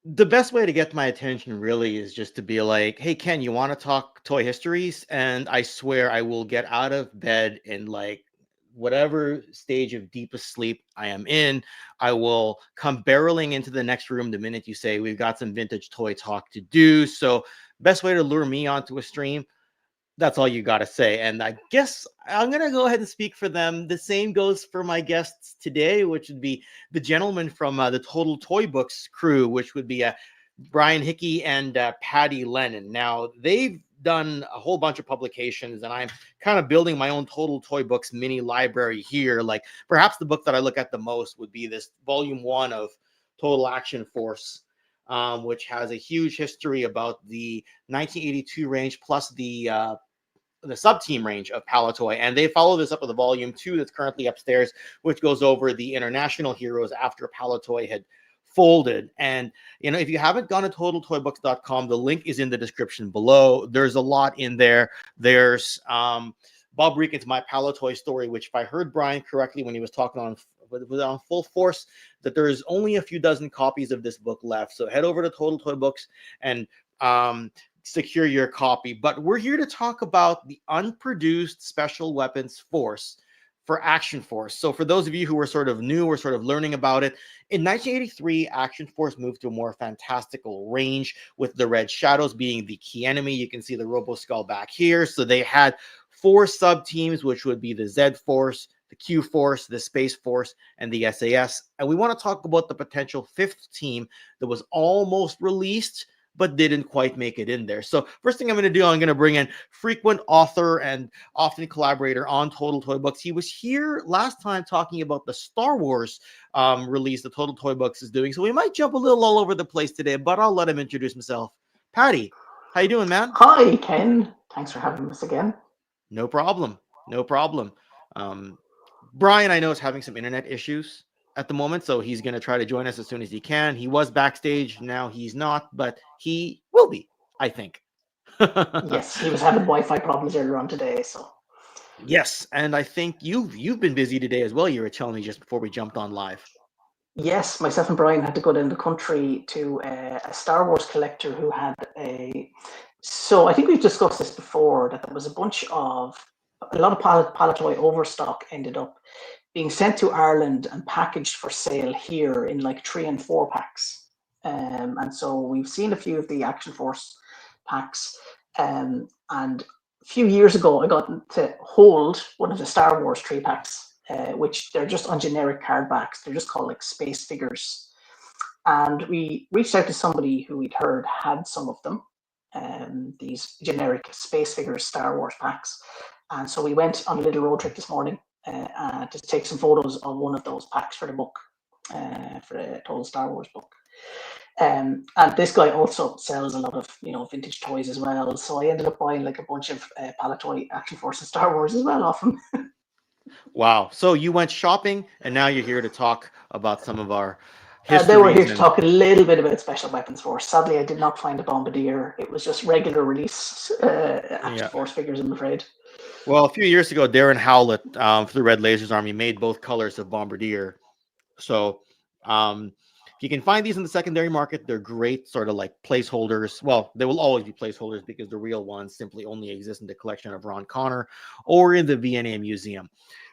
The best way to get my attention really is just to be like, hey, Ken, you want to talk toy histories? And I swear I will get out of bed in like whatever stage of deepest sleep I am in. I will come barreling into the next room the minute you say we've got some vintage toy talk to do. So, best way to lure me onto a stream, that's all you got to say. And I guess I'm going to go ahead and speak for them. The same goes for my guests today, which would be the gentleman from the Total Toy Books crew, which would be Brian Hickey and Paddy Lennon. Now, they've done a whole bunch of publications, and I'm kind of building my own Total Toy Books mini library here. Like, perhaps the book that I look at the most would be this volume 1 of Total Action Force, which has a huge history about the 1982 range plus the sub-team range of Palitoy, and they follow this up with a volume 2 that's currently upstairs, which goes over the international heroes after Palitoy had folded. And if you haven't gone to totaltoybooks.com, the link is in the description below. There's a lot in there. There's Bob Reekin's My Palitoy Story, which, if I heard Brian correctly when he was talking on full force, that there's only a few dozen copies of this book left. So head over to Total Toy Books and secure your copy. But we're here to talk about the Unproduced Special Weapons Force for Action Force. So for those of you who are sort of new or sort of learning about it, in 1983, Action Force moved to a more fantastical range, with the Red Shadows being the key enemy. You can see the Robo Skull back here. So they had 4 sub-teams, which would be the Z Force, the Q Force, the Space Force, and the SAS. And we want to talk about the potential 5th team that was almost released, but didn't quite make it in there. So first thing I'm going to do, I'm going to bring in frequent author and often collaborator on Total Toy Books. He was here last time talking about the Star Wars release that Total Toy Books is doing. So we might jump a little all over the place today, but I'll let him introduce himself. Paddy, how you doing, man? Hi, Ken. Thanks for having us again. No problem. No problem. Brian, I know, is having some internet issues at the moment, so he's going to try to join us as soon as he can. He was backstage, now he's not, but he will be, I think. Yes, he was having Wi-Fi problems earlier on today, so. Yes, and I think you've been busy today as well. You were telling me just before we jumped on live. Yes, myself and Brian had to go down the country to a Star Wars collector who had a. So I think we've discussed this before, that there was a lot of Palitoy overstock ended up being sent to Ireland and packaged for sale here in like 3 and 4 packs. And so we've seen a few of the Action Force packs. And a few years ago, I got to hold one of the Star Wars 3 packs, which they're just on generic card backs. They're just called like space figures. And we reached out to somebody who we'd heard had some of them, these generic space figures Star Wars packs. And so we went on a little road trip this morning to take some photos of one of those packs for the book, for the Total Star Wars book. And this guy also sells a lot of vintage toys as well. So I ended up buying like a bunch of Palitoy Action Force and Star Wars as well off him. Wow! So you went shopping, and now you're here to talk about some of our They were here histories. to talk a little bit about Special Weapons Force. Sadly, I did not find a Bombardier. It was just regular release Action Force figures, I'm afraid. Well, a few years ago, Darren Howlett for the Red Lasers Army made both colors of Bombardier. So if you can find these in the secondary market, they're great sort of like placeholders. Well, they will always be placeholders because the real ones simply only exist in the collection of Ron Connor or in the V&A Museum.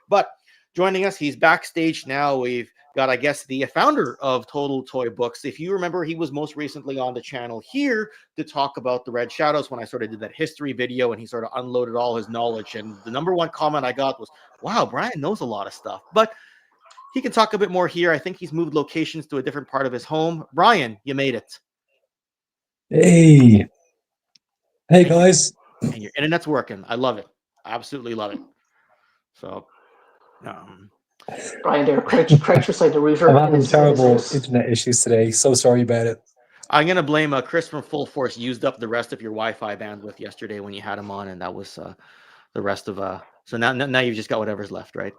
But joining us, he's backstage now. We've got, I guess, the founder of Total Toy Books. If you remember, he was most recently on the channel here to talk about the Red Shadows when I sort of did that history video, and he sort of unloaded all his knowledge. And the number one comment I got was, wow, Brian knows a lot of stuff. But he can talk a bit more here. I think he's moved locations to a different part of his home. Brian, you made it. Hey. Hey, guys. And your internet's working. I love it. I absolutely love it. So, Brian, there, crouch beside the router. I'm having terrible internet issues today. So sorry about it. I'm going to blame Chris from Full Force used up the rest of your Wi-Fi bandwidth yesterday when you had him on, and that was the rest of so now you've just got whatever's left, right?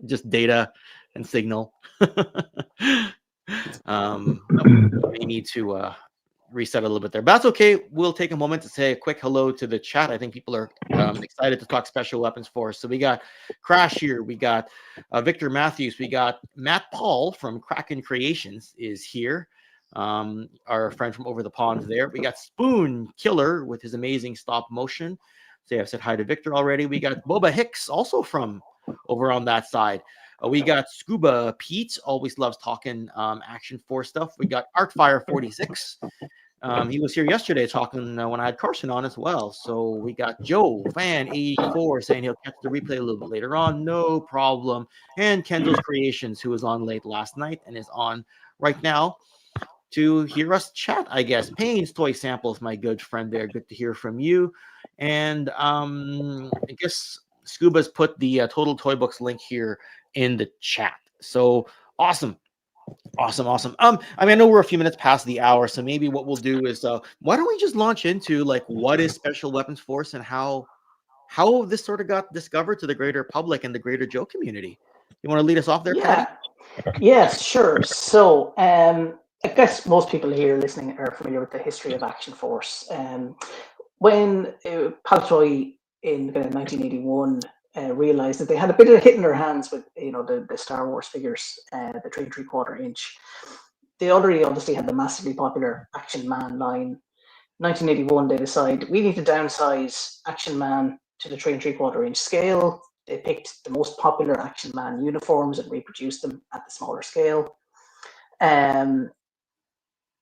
Just data and signal. We need to reset a little bit there, but that's okay. We'll take a moment to say a quick hello to the chat. I think people are excited to talk Special Weapons Force. So we got Crash here, we got Victor Matthews, we got Matt Paul from Kraken Creations is here. our friend from over the pond there. We got Spoon Killer with his amazing stop motion. So I've said hi to Victor already. We got Boba Hicks also from over on that side. We got Scuba Pete, always loves talking Action Force stuff. We got Artfire 46. He was here yesterday talking when I had Carson on as well. So we got Joe Fan 84 saying he'll catch the replay a little bit later on. No problem. And Kendall's Creations, who was on late last night and is on right now to hear us chat, I guess. Payne's Toy Samples, my good friend there. Good to hear from you. And I guess Scuba's put the Total Toy Books link here in the chat. So awesome. Awesome. I mean, I know we're a few minutes past the hour, so maybe what we'll do is why don't we just launch into like what is Special Weapons Force and how this sort of got discovered to the greater public and the greater Joe community. You want to lead us off there, Paddy? Yes, sure. So I guess most people here listening are familiar with the history of Action Force. When Palitoy in 1981 realized that they had a bit of a hit in their hands with the Star Wars figures, the 3 3/4 inch. They already obviously had the massively popular Action Man line. 1981, they decide we need to downsize Action Man to the 3 3/4 inch scale. They picked the most popular Action Man uniforms and reproduced them at the smaller scale. And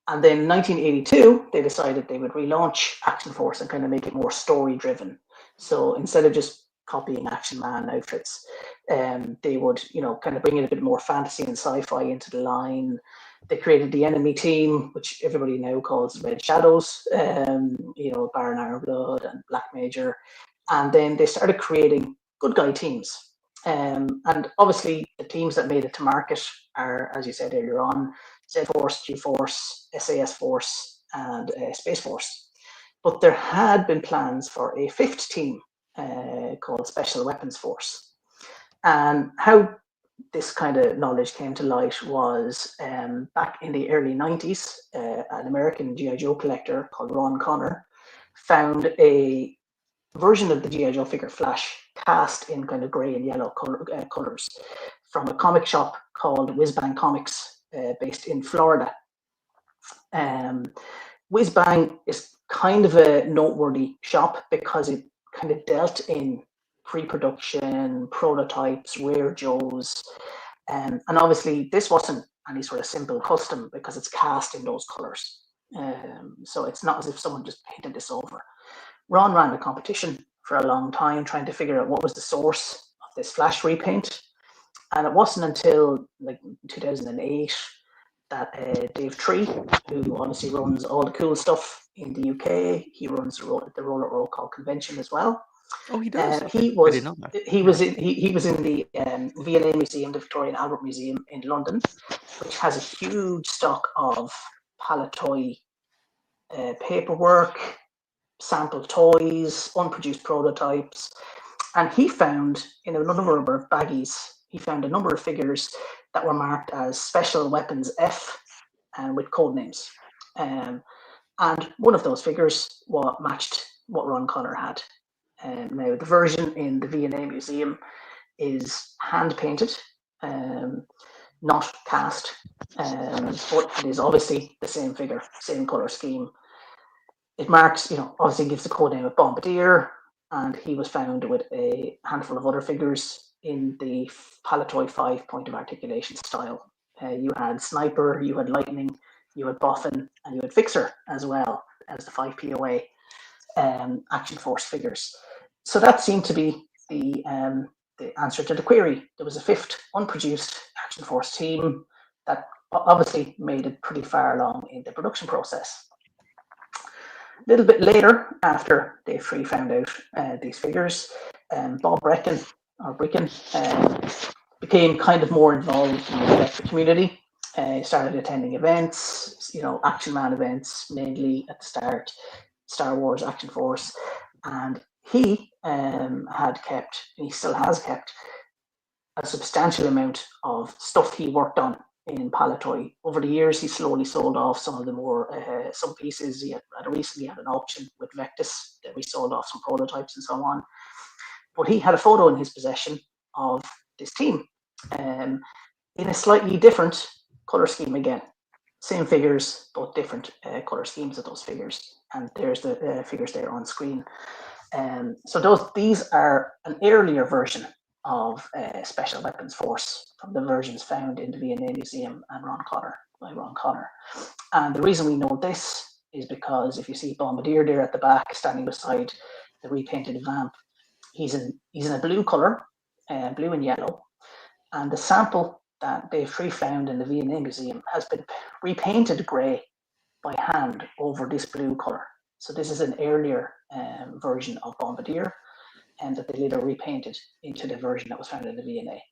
then in 1982, they decided they would relaunch Action Force and kind of make it more story driven. So instead of just copying Action Man outfits, they would, kind of bring in a bit more fantasy and sci-fi into the line. They created the enemy team, which everybody now calls Red Shadows, Baron Ironblood and Black Major. And then they started creating good guy teams. And obviously the teams that made it to market are, as you said earlier on, Z-Force, G-Force, SAS Force, and Space Force. But there had been plans for a 5th team called Special Weapons Force. And how this kind of knowledge came to light was back in the early 90s, an American G.I. Joe collector called Ron Connor found a version of the G.I. Joe figure Flash cast in kind of gray and yellow colors from a comic shop called Whiz Bang Comics based in Florida. Whiz Bang is kind of a noteworthy shop because it kind of dealt in pre-production, prototypes, rare Joes, and obviously this wasn't any sort of simple custom because it's cast in those colors. So it's not as if someone just painted this over. Ron ran the competition for a long time trying to figure out what was the source of this Flash repaint. And it wasn't until like 2008 that Dave Tree, who obviously runs all the cool stuff in the UK, he runs the roller roll called Convention as well. Oh, he does. He was in the V&A Museum, the Victoria and Albert Museum in London, which has a huge stock of Palitoy paperwork, sample toys, unproduced prototypes, and he found in a number of baggies, he found a number of figures that were marked as Special Weapons F and with code names. And one of those figures matched what Ron Connor had. Now, the version in the V&A Museum is hand painted, not cast, but it is obviously the same figure, same color scheme. It marks, obviously gives the code name of Bombardier, and he was found with a handful of other figures in the Palitoy 5 point of articulation style. You had Sniper, you had Lightning, you had Boffin, and you had Fixer as well as the 5 POA Action Force figures. So that seemed to be the answer to the query. There was a 5th unproduced Action Force team that obviously made it pretty far along in the production process. A little bit later, after Dave Free found out these figures, Bob Brechin became kind of more involved in the collector community. He started attending events, Action Man events, mainly at the start, Star Wars, Action Force, and he had kept, and he still has kept, a substantial amount of stuff he worked on in Palitoy. Over the years, he slowly sold off some of the more, some pieces. He had recently had an auction with Vectus that we sold off some prototypes and so on. But he had a photo in his possession of this team in a slightly different color scheme again. Same figures, but different color schemes of those figures. And there's the figures there on screen. So these are an earlier version of Special Weapons Force from the versions found in the V&A Museum and by Ron Connor. And the reason we know this is because if you see Bombardier there at the back, standing beside the repainted vamp, he's in a blue color, blue and yellow, and the sample that they've found in the V&A Museum has been repainted grey by hand over this blue color. So this is an earlier version of Bombardier, and that they later repainted into the version that was found in the V&A.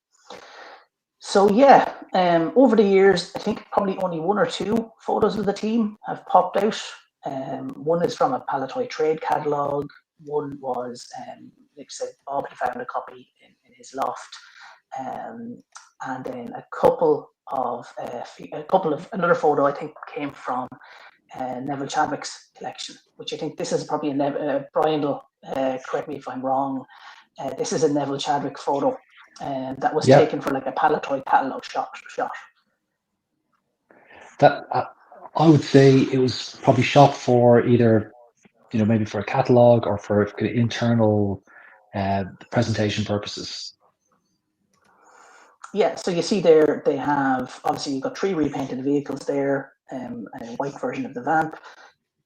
So yeah, over the years, I think probably only one or two photos of the team have popped out. One is from a Palitoy trade catalogue. One was, like I said, Bob had found a copy in his loft. And then another photo I think came from Neville Chadwick's collection, which I think this is probably Brian will correct me if I'm wrong. This is a Neville Chadwick photo that was taken for like a Palitoy catalogue shot. That I would say it was probably shot for either, maybe for a catalogue or for internal presentation purposes. Yeah, so you see there they have, obviously you've got 3 repainted vehicles there, a white version of the Vamp,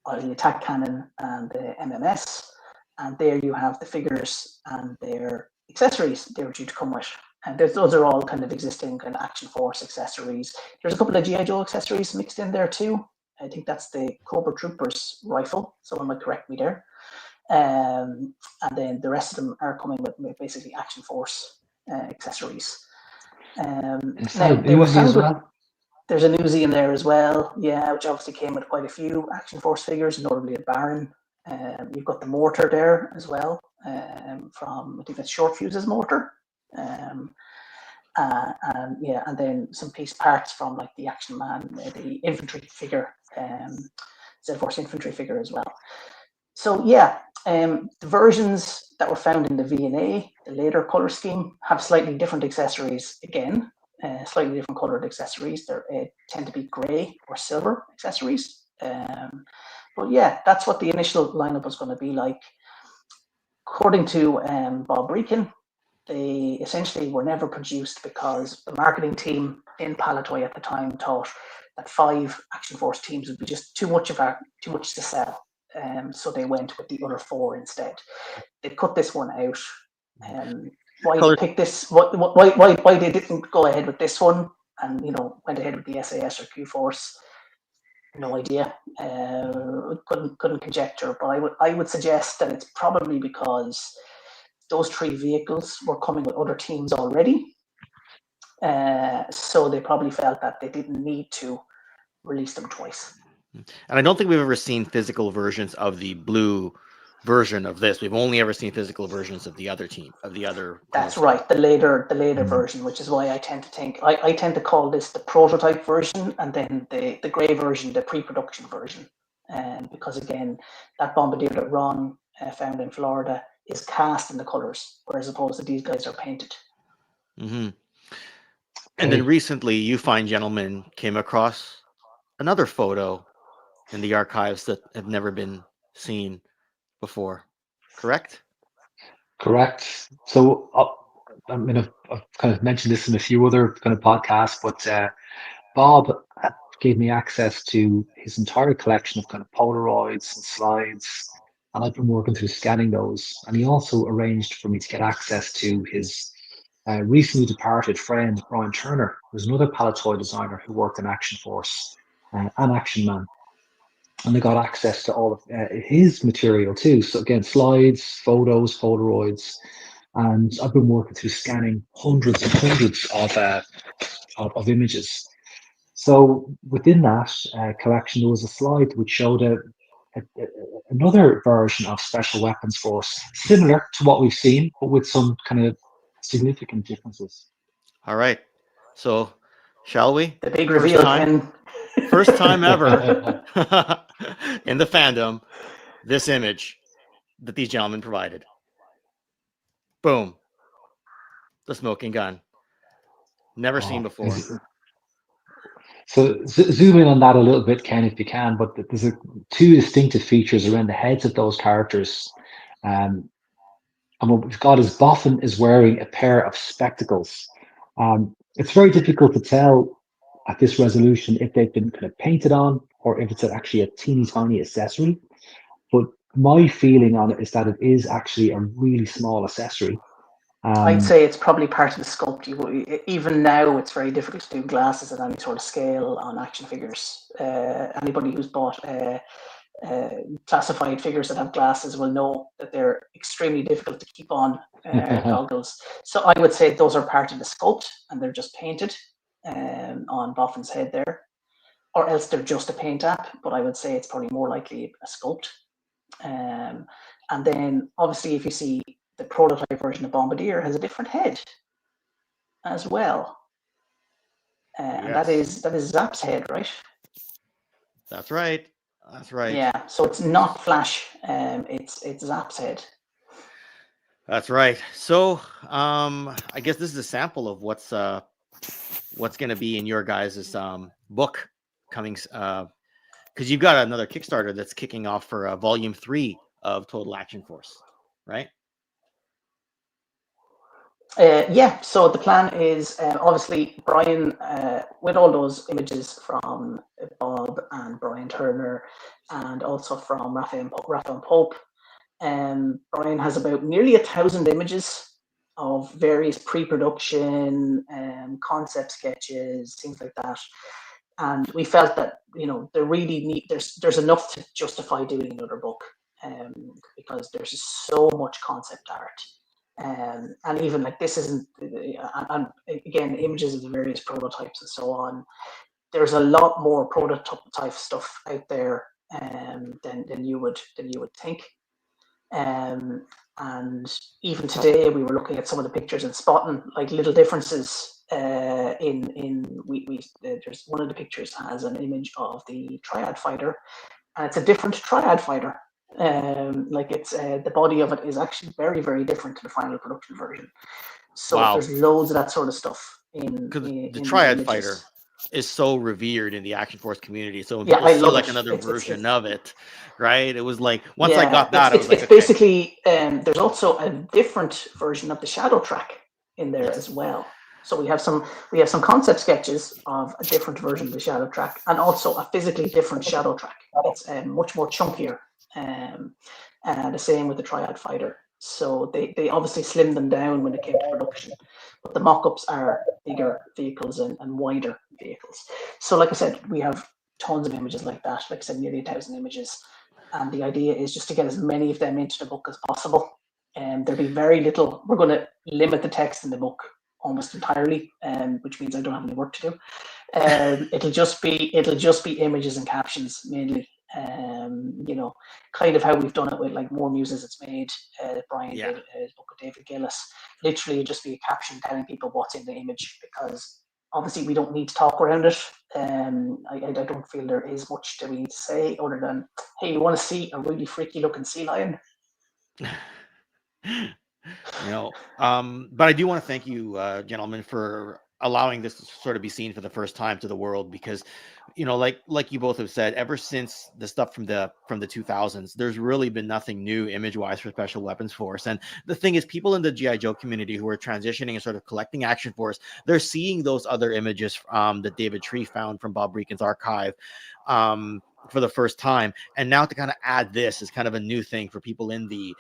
the attack cannon and the MMS, and there you have the figures and their accessories they were due to come with. And those are all kind of existing kind of Action Force accessories. There's a couple of G.I. Joe accessories mixed in there too. I think that's the Cobra Trooper's rifle, someone might correct me there. And then the rest of them are coming with basically Action Force accessories. There's a Uzi in there as well, yeah, which obviously came with quite a few Action Force figures, notably a Baron. You've got the mortar there as well, from I think that's Short Fuse's mortar, and then some piece parts from like the Action Man, the infantry figure, Z-Force infantry figure as well. So yeah, the versions that were found in the V&A, the later color scheme, have slightly different accessories again, slightly different colored accessories. They tend to be grey or silver accessories. But yeah, that's what the initial lineup was going to be like. According to Bob Brechin, they essentially were never produced because the marketing team in Palitoy at the time thought that 5 Action Force teams would be just too much to sell. So they went with the other 4 instead. They cut this one out. Why they picked this? Why they didn't go ahead with this one and went ahead with the SAS or Q Force? No idea. Couldn't conjecture. But I would suggest that it's probably because those 3 vehicles were coming with other teams already. So they probably felt that they didn't need to release them twice. And I don't think we've ever seen physical versions of the blue version of this. We've only ever seen physical versions of the other team, of the other. That's right, the later version, which is why I tend to think I tend to call this the prototype version, and then the grey version, the pre-production version. Because again, that Bombardier that Ron found in Florida is cast in the colours, whereas opposed to these guys are painted. Mm-hmm. And then recently, you fine gentlemen came across another photo in the archives that have never been seen before, correct? Correct. So I've kind of mentioned this in a few other kind of podcasts, but Bob gave me access to his entire collection of kind of Polaroids and slides, and I've been working through scanning those. And he also arranged for me to get access to his recently departed friend, Brian Turner, who's another Palitoy designer who worked in Action Force and Action Man. And I got access to all of his material too. So again, slides, photos, Polaroids, and I've been working through scanning hundreds and hundreds of images. So within that collection, there was a slide which showed another version of Special Weapons Force, similar to what we've seen, but with some kind of significant differences. All right. So, shall we? The big reveal, Ken. First time ever in the fandom, this image that these gentlemen provided. Boom. The smoking gun. Never seen before. So zoom in on that a little bit, Ken, if you can. But there's two distinctive features around the heads of those characters. And what we've got is Boffin is wearing a pair of spectacles. It's very difficult to tell at this resolution if they've been kind of painted on or if it's actually a teeny tiny accessory. But my feeling on it is that it is actually a really small accessory. I'd say it's probably part of the sculpt. Even now, it's very difficult to do glasses at any sort of scale on action figures. Anybody who's bought classified figures that have glasses will know that they're extremely difficult to keep on goggles. So I would say those are part of the sculpt, and they're just painted on Boffin's head there, or else they're just a paint app. But I would say it's probably more likely a sculpt. And then obviously, if you see the prototype version of Bombardier has a different head as well, and that is Zap's head, right? That's right. That's right. Yeah, so it's not Flash. It's Zap's head. That's right. So, I guess this is a sample of what's going to be in your guys' book coming, because you've got another Kickstarter that's kicking off for Volume 3 of Total Action Force, right? Yeah, so the plan is obviously Brian, with all those images from Bob and Brian Turner, and also from Raphael Pope. Brian has about nearly 1,000 images of various pre-production concept sketches, things like that. And we felt that there really there's enough to justify doing another book, because there's so much concept art. And even like this isn't, and again, images of the various prototypes and so on. There's a lot more prototype stuff out there than you would think. And even today, we were looking at some of the pictures and spotting like little differences. There's one of the pictures has an image of the Triad fighter, and it's a different Triad fighter. Like it's the body of it is actually very, very different to the final production version. So there's loads of that sort of stuff in the Triad fighter is so revered in the Action Force community. So when people see like another version of it, right? It was like once I got that, I was like, it's basically there's also a different version of the shadow track in there as well. So we have some concept sketches of a different version of the shadow track, and also a physically different shadow track. It's much more chunkier. The same with the Triad fighter. So they obviously slimmed them down when it came to production, but the mock-ups are bigger vehicles and wider vehicles. So like I said, we have tons of images like that, like I said, nearly 1,000 images. And the idea is just to get as many of them into the book as possible. And there'll be very little. We're going to limit the text in the book almost entirely, which means I don't have any work to do. It'll just be images and captions mainly. Kind of how we've done it with like More Muses It's Made. Brian did his book with David Gillis. Literally, just be a caption telling people what's in the image, because obviously we don't need to talk around it. I don't feel there is much that we need to say other than, hey, you want to see a really freaky looking sea lion? But I do want to thank you, gentlemen, for allowing this to sort of be seen for the first time to the world, because like you both have said, ever since the stuff from the 2000s, there's really been nothing new image wise for Special Weapons Force. And the thing is, people in the GI Joe community who are transitioning and sort of collecting Action Force, they're seeing those other images that David Tree found from Bob Breakin's archive for the first time, and now to kind of add this is kind of a new thing for people in the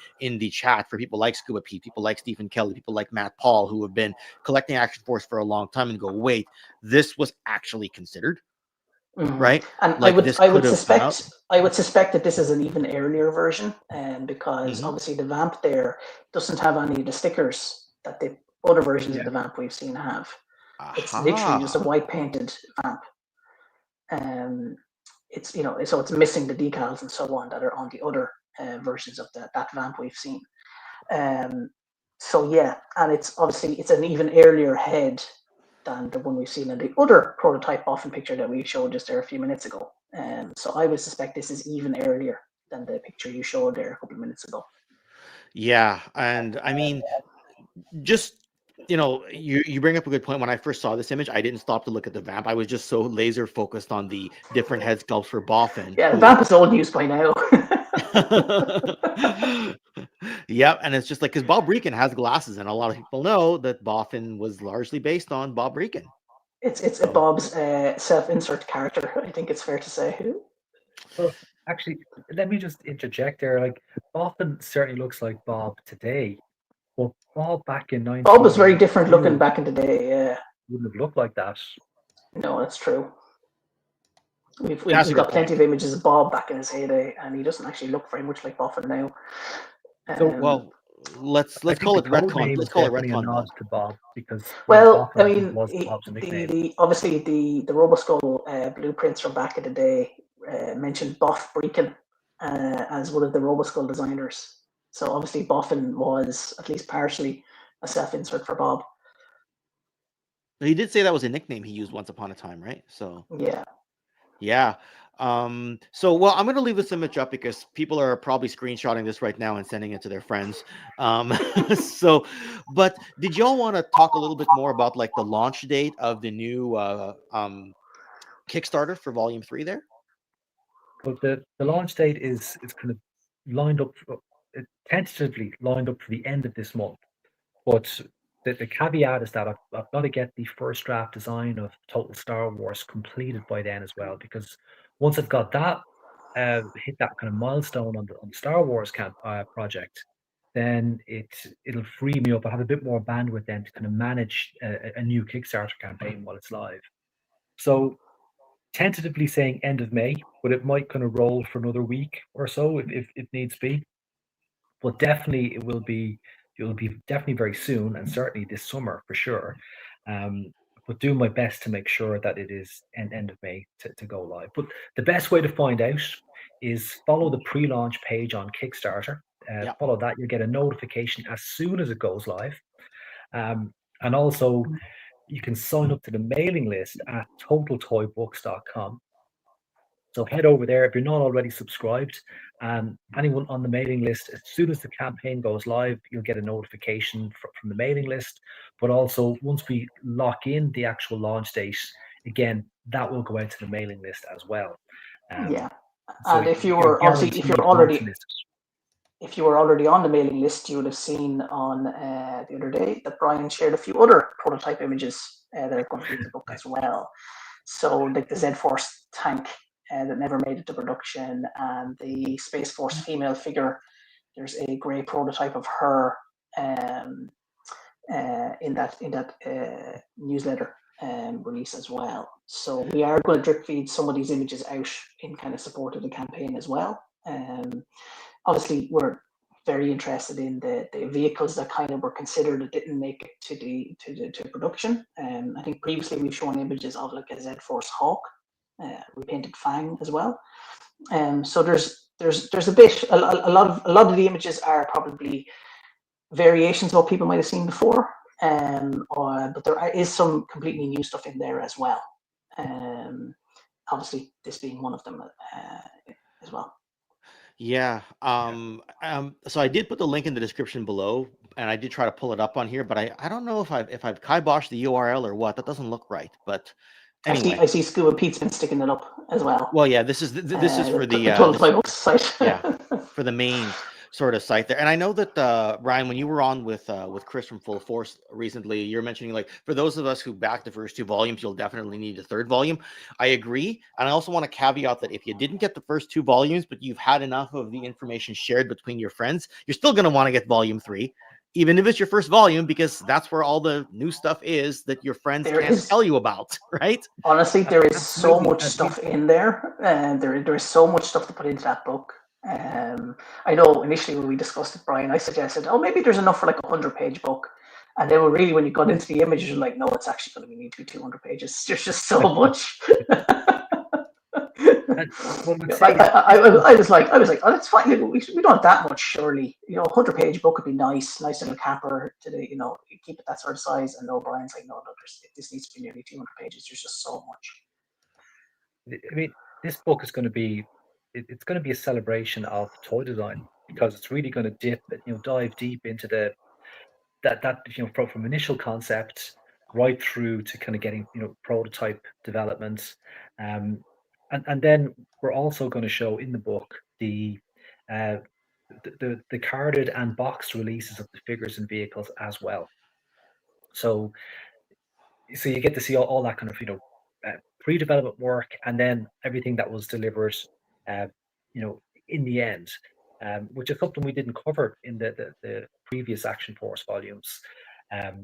chat, for people like Scuba Pete, people like Stephen Kelly, people like Matt Paul, who have been collecting Action Force for a long time, and go, wait, this was actually considered, right? And like I would suspect that this is an even earlier version, because obviously the Vamp there doesn't have any of the stickers that the other versions of the Vamp we've seen have. It's literally just a white painted Vamp. It's so it's missing the decals and so on that are on the other versions of that Vamp we've seen. So yeah, and it's an even earlier head than the one we've seen in the other prototype Boffin picture that we showed just there a few minutes ago. So I would suspect this is even earlier than the picture you showed there a couple of minutes ago. Yeah, and I mean, just you know, you bring up a good point. When I first saw this image, I didn't stop to look at the vamp. I was just so laser focused on the different head sculpts for Boffin. Yeah, the vamp is old news by now. Yep, and it's just like, because Bob Brechin has glasses, and a lot of people know that Boffin was largely based on Bob Brechin. It's So, Bob's self-insert character, I think it's fair to say. Well, actually, let me just interject there. Like, Boffin certainly looks like Bob today, but Bob back in Bob was very different looking 1982 back in the day, yeah. wouldn't have looked like that. No, that's true. We've that's a good got plenty point. of images of Bob back in his heyday, and he doesn't actually look very much like Boffin now. So, Well, let's I think call the it code retcon. name Let's is call it definitely a retcon nod then. to Bob because Well, I Boffin mean, was Bob's nickname. obviously the RoboSkull blueprints from back in the day mentioned Boff Brechin as one of the RoboSkull designers. So obviously Boffin was at least partially a self-insert for Bob. He did say that was a nickname he used once upon a time, right? So Yeah. yeah. So well, I'm gonna leave this image up because people are probably screenshotting this right now and sending it to their friends. So, but did y'all want to talk a little bit more about like the launch date of the new Kickstarter for Volume 3 there? But the launch date is kind of lined up, tentatively lined up for the end of this month. But the caveat is that I've got to get the first draft design of Total Star Wars completed by then as well, because once I've got that, hit that kind of milestone on the Star Wars project, then it'll free me up. I have a bit more bandwidth then to kind of manage a new Kickstarter campaign while it's live. So tentatively saying end of May, but it might kind of roll for another week or so if it needs be. But definitely it will be definitely very soon, and certainly this summer for sure. But do my best to make sure that it is end of May to go live. But the best way to find out is follow the pre-launch page on Kickstarter. Yeah. Follow that, you'll get a notification as soon as it goes live. And also, you can sign up to the mailing list at totaltoybooks.com. So head over there if you're not already subscribed. Anyone on the mailing list, as soon as the campaign goes live, you'll get a notification from the mailing list. But also, once we lock in the actual launch date, again, that will go out to the mailing list as well. Yeah. So And if you you're were obviously guaranteed once in this. if you were already on the mailing list, you would have seen on the other day that Brian shared a few other prototype images that are going to be in the book as well. So like the Z-Force tank that never made it to production, and the Space Force female figure. There's a grey prototype of her in that newsletter release as well. So we are going to drip feed some of these images out in kind of support of the campaign as well. Obviously, we're very interested in the vehicles that kind of were considered that didn't make it to production. I think previously we've shown images of like a Z-Force Hawk, repainted Fang as well. So there's a bit a lot of the images are probably variations of what people might have seen before, but there is some completely new stuff in there as well. Obviously, this being one of them as well. Yeah. So I did put the link in the description below, and I did try to pull it up on here, but I don't know if I've kiboshed the URL or what. That doesn't look right. But anyway, I see Scuba Pete's been sticking it up as well. Well, yeah, this is for the Total Toy Books site. yeah, for the main sort of site there. And I know that Ryan, when you were on with Chris from Full Force recently, you're mentioning like for those of us who backed the first two volumes, you'll definitely need a third volume. I agree, and I also want to caveat that if you didn't get the first two volumes, but you've had enough of the information shared between your friends, you're still going to want to get volume 3. Even if it's your first volume, because that's where all the new stuff is that your friends can't tell you about, right? Honestly, there is so much stuff in there, and there is so much stuff to put into that book. I know initially when we discussed it, Brian, I suggested, oh, maybe there's enough for like a 100-page book. And then really, when you got into the images, you're like, no, it's actually going to need to be 200 pages. There's just so much. I was like, oh, that's fine. We don't have that much, surely. 100-page book would be nice little capper to the, keep it that sort of size. And no, Brian's like, no, this needs to be nearly 200 pages. There's just so much. I mean, this book is going to be, it's going to be a celebration of toy design, because it's really going to dive deep into that from initial concept right through to kind of getting prototype development, and then we're also going to show in the book uh, the carded and boxed releases of the figures and vehicles as well. So you get to see all that kind of pre-development work, and then everything that was delivered uh, in the end, which is something we didn't cover in the previous Action Force volumes.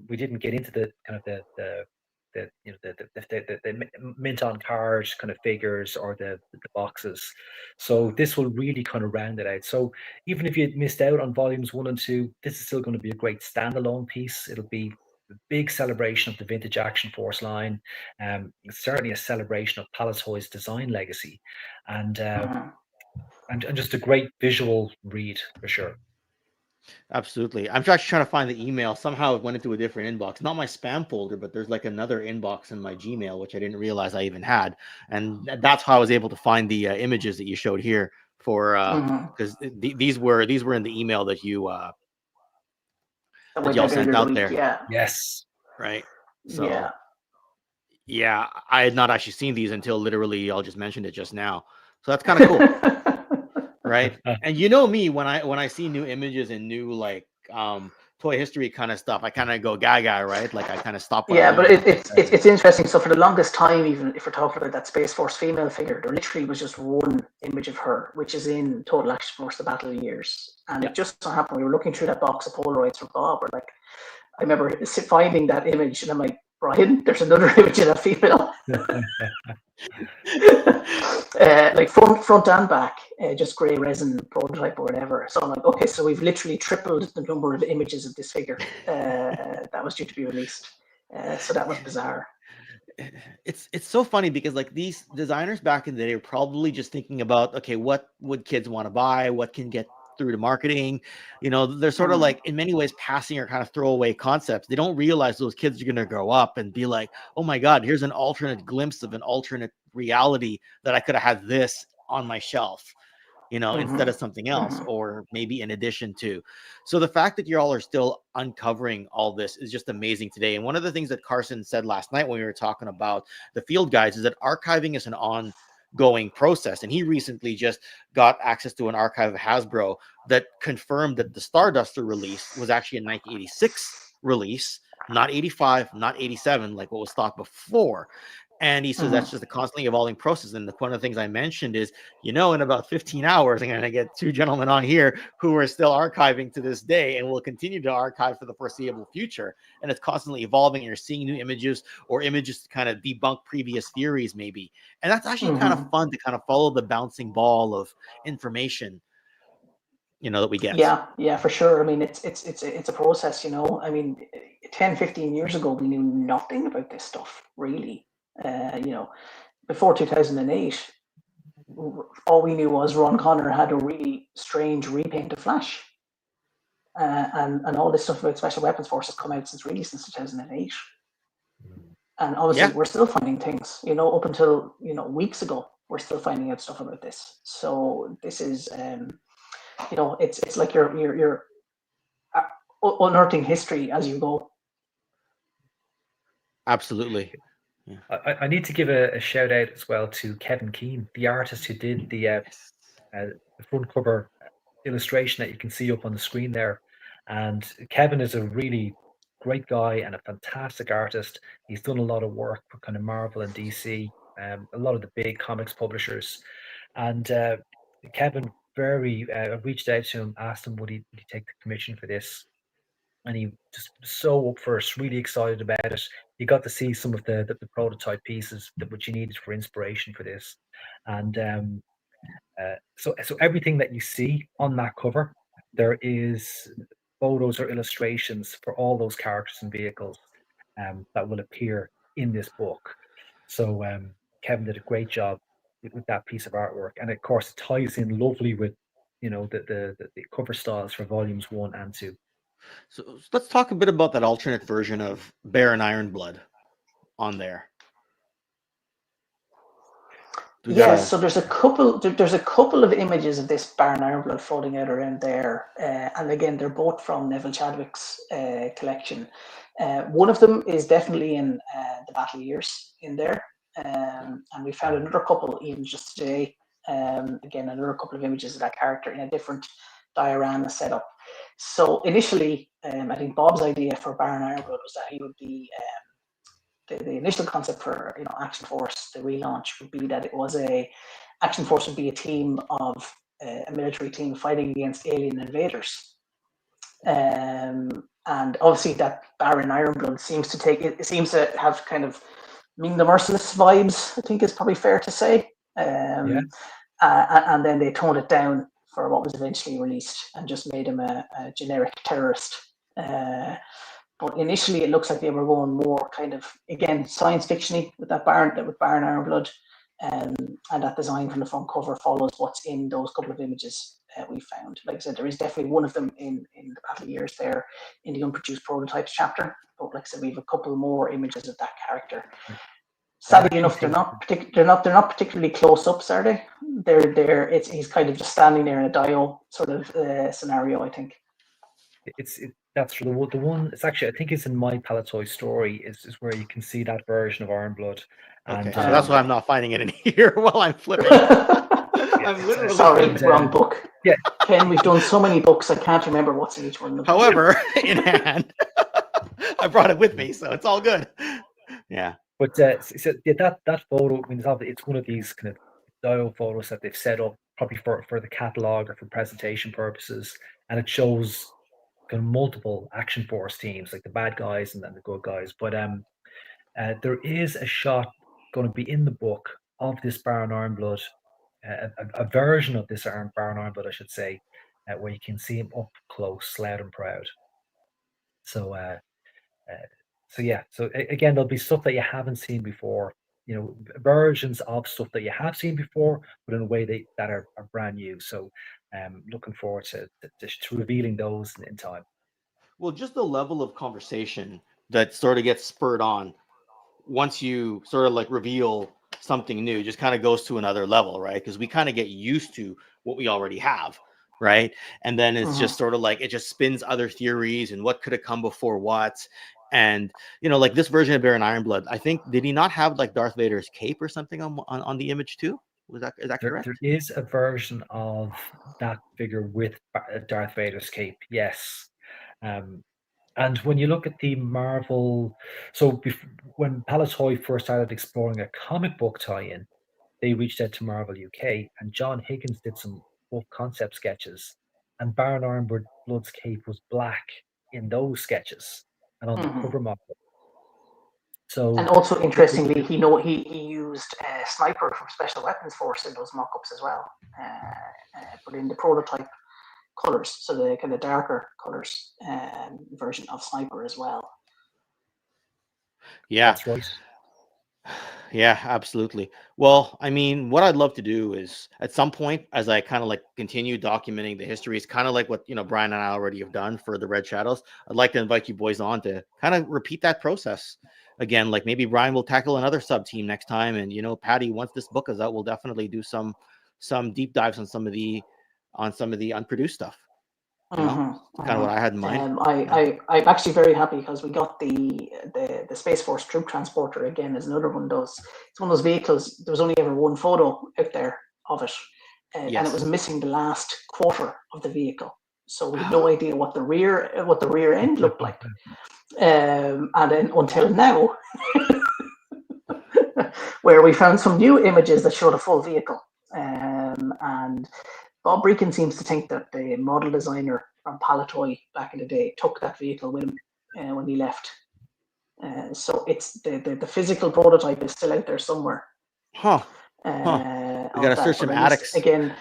We didn't get into the kind of the mint on card kind of figures or the boxes. So this will really kind of round it out. So even if you missed out on volumes 1 and 2, this is still going to be a great standalone piece. It'll be a big celebration of the vintage Action Force line. It's certainly a celebration of Palitoy's design legacy, and just a great visual read for sure. Absolutely. I'm actually trying to find the email. Somehow it went into a different inbox. Not my spam folder, but there's like another inbox in my Gmail, which I didn't realize I even had. And that's how I was able to find the images that you showed here for because these were in the email that you that y'all sent out there. Yeah. Yes. Right. So yeah, I had not actually seen these until literally y'all just mentioned it just now. So that's kind of cool. Right. And you know me, when I see new images and new like toy history kind of stuff, I kind of go gaga, right? Like I kind of stop. Yeah, but it's interesting. So for the longest time, even if we're talking about that Space Force female figure, there literally was just one image of her, which is in Total Action Force: The Battle of Years. And it just so happened we were looking through that box of Polaroids from Bob. We're like, I remember finding that image, and I'm like, Brian, there's another image of that female. Like front and back, just grey resin prototype or whatever. So I'm like, okay, so we've literally tripled the number of images of this figure that was due to be released. So that was bizarre. It's so funny because like these designers back in the day were probably just thinking about, okay, what would kids want to buy? What can get through to marketing? They're sort of like in many ways passing or kind of throwaway concepts. They don't realize those kids are going to grow up and be like, oh my God, here's an alternate glimpse of an alternate reality that I could have had this on my shelf, instead of something else, or maybe in addition to. So the fact that you all are still uncovering all this is just amazing today. And one of the things that Carson said last night when we were talking about the field guides is that archiving is an ongoing process. And he recently just got access to an archive of Hasbro that confirmed that the Starduster release was actually a 1986 release, not 85, not 87, like what was thought before. And he says that's just a constantly evolving process. And one of the things I mentioned is, in about 15 hours, I'm going to get two gentlemen on here who are still archiving to this day and will continue to archive for the foreseeable future. And it's constantly evolving. And you're seeing new images or images to kind of debunk previous theories, maybe. And that's actually kind of fun to kind of follow the bouncing ball of information, that we get. Yeah, for sure. I mean, it's a process, I mean, 10, 15 years ago, we knew nothing about this stuff, really. Before 2008, all we knew was Ron Connor had a really strange repaint of Flash, and all this stuff about Special Weapons Force has come out since 2008. And obviously, we're still finding things. Up until weeks ago, we're still finding out stuff about this. So this is, it's like you're unearthing history as you go. Absolutely. Yeah. I need to give a shout out as well to Kevin Keane, the artist who did the front cover illustration that you can see up on the screen there. And Kevin is a really great guy and a fantastic artist. He's done a lot of work for kind of Marvel and DC, a lot of the big comics publishers. And Kevin reached out to him, asked him would he take the commission for this. And he just so up for it, really excited about it. You got to see some of the prototype pieces which you needed for inspiration for this. And so everything that you see on that cover, there is photos or illustrations for all those characters and vehicles that will appear in this book. So Kevin did a great job with that piece of artwork, and of course it ties in lovely with the cover styles for volumes 1 and 2. So let's talk a bit about that alternate version of Bear and Ironblood on there. Yes, so there's a couple. There's a couple of images of this Baron Ironblood floating out around there, and again, they're both from Neville Chadwick's collection. One of them is definitely in the Battle Years in there, and we found another couple even just today. Again, another couple of images of that character in a different diorama setup. So initially, I think Bob's idea for Baron Ironblood was that he would be. The initial concept for Action Force, the relaunch, would be that it was Action Force would be a team of a military team fighting against alien invaders, and obviously that Baron Ironblood seems to have kind of Ming the Merciless vibes. I think is probably fair to say. And then they toned it down for what was eventually released and just made him a generic terrorist. But initially, it looks like they were going more kind of, again, science fiction-y with Baron Ironblood, and that design from the front cover follows what's in those couple of images we found. Like I said, there is definitely one of them in the Battle Years there in the Unproduced Prototypes chapter. But like I said, we have a couple more images of that character. Sadly enough, they're not particularly close ups, are they? He's kind of just standing there in a dio sort of scenario, I think. That's the one. It's actually, I think it's in my Palitoy story is where you can see that version of Ironblood. Okay, so that's why I'm not finding it in here while I'm flipping. I'm literally sorry, wrong book. Yeah, Ken, we've done so many books, I can't remember what's in each one of them. However, in hand, I brought it with me, so it's all good. Yeah. But that photo, I mean, it's one of these kind of dial photos that they've set up probably for the catalog or for presentation purposes, and it shows kind of multiple Action Force teams, like the bad guys and then the good guys. But there is a shot going to be in the book of this Baron Ironblood, a version of this Baron Ironblood, I should say, where you can see him up close, loud and proud. So again, there'll be stuff that you haven't seen before, versions of stuff that you have seen before, but in a way that are brand new. So looking forward to revealing those in time. Well, just the level of conversation that sort of gets spurred on once you sort of like reveal something new just kind of goes to another level, right? Because we kind of get used to what we already have, right? And then it's just sort of like it just spins other theories and what could have come before what. And like this version of Baron Ironblood, I think, did he not have like Darth Vader's cape or something on the image too? Is that correct? There is a version of that figure with Darth Vader's cape, yes. And when you look at the Marvel, when Palitoy first started exploring a comic book tie-in, they reached out to Marvel UK, and John Higgins did some book concept sketches, and Baron Ironblood's cape was black in those sketches and on the cover model. So, and also interestingly, he used Sniper from Special Weapons Force in those mock-ups as well, but in the prototype colors, so the kind of darker colors version of Sniper as well. Yeah, that's right. Yeah, absolutely. Well, I mean, what I'd love to do is at some point, as I kind of like continue documenting the history, it's kind of like what Brian and I already have done for the Red Shadows. I'd like to invite you boys on to kind of repeat that process again. Like maybe Brian will tackle another sub team next time, and Paddy, once this book is out, we'll definitely do some deep dives on some of the unproduced stuff. Kind of what I had in mind. I'm actually very happy because we got the Space Force troop transporter again as another one of those. It's one of those vehicles. There was only ever one photo out there of it, and it was missing the last quarter of the vehicle. So we had no idea what the rear end looked like, and then until now, where we found some new images that showed a full vehicle, and Bob Brechin seems to think that the model designer from Palitoy back in the day took that vehicle with him when he left. So it's the physical prototype is still out there somewhere. We gotta search some attics again.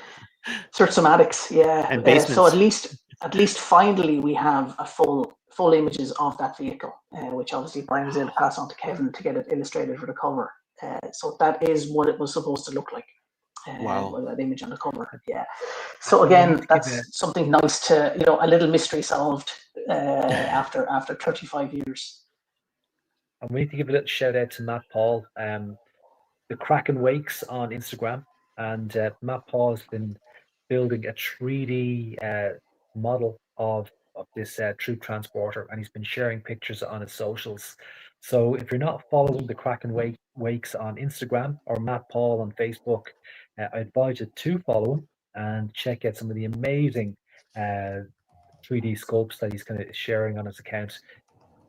Search some attics, yeah. And basements. So at least finally we have a full images of that vehicle, which obviously Brian was able to pass on to Kevin to get it illustrated for the cover. So that is what it was supposed to look like. Wow. That image on the cover, yeah. So again, that's something nice to a little mystery solved after 35 years. And we need to give a little shout out to Matt Paul. the Kraken Wakes on Instagram, and Matt Paul has been building a 3D model of this troop transporter, and he's been sharing pictures on his socials. So if you're not following the Kraken Wakes on Instagram or Matt Paul on Facebook, I advise you to follow him and check out some of the amazing 3D sculpts that he's kind of sharing on his account.